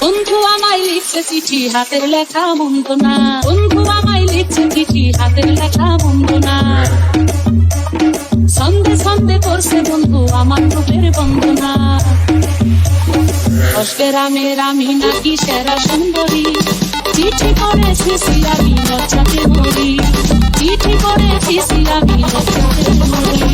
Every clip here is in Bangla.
বন্ধু আমায় লিখছে চিঠি হাতের লেখা মন্দ না, বন্ধু আমায় লিখছে চিঠি হাতের লেখা মন্দ না। সন্ধে সন্ধে করছে বন্ধু আমার রূপের বন্দনা। গ্রামের আমি নাকি সেরা সুন্দরী, চিঠি করেছি আমি লজ্জাতে মরি, চিঠি করেছি আমি লজ্জাতে মরি।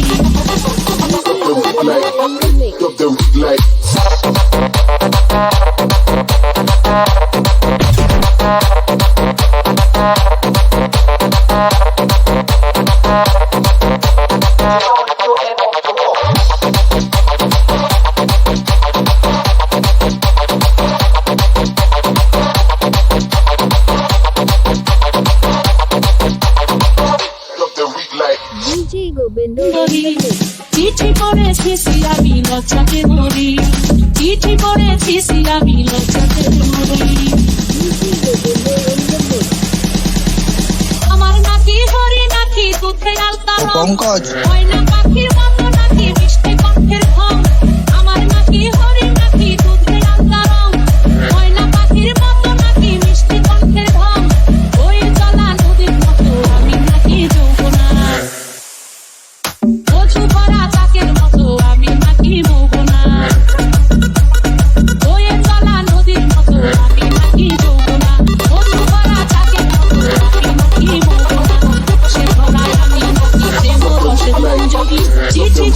চিঠি করেছি আমি লজ্জাতে মরি, চিঠি করেছি আমি লজ্জাতে মরি। আমার নাকি হরি নাকি দুধে আলতা পঙ্কজ ময়না পাখির মতো নাকি মিষ্টি কণ্ঠের ঘম। আমার নাকি হরি নাকি দুধে আলতা রং, ময়না পাখির মতো নাকি মিষ্টি কণ্ঠের ঘম। ওই চলা নদীর মতো আমি নাকি যৌবনা, কচু ভরা চাকের মতো আমি নাকি মৌবনা। বয়ে চলা নদীর মতো আমি নাকি যৌবনা, কচু ভরা চাকের মতো আমি নাকি মৌবনা। সে ভরায় আমি নাকি প্রেম রসের মঞ্জরি। চিঠি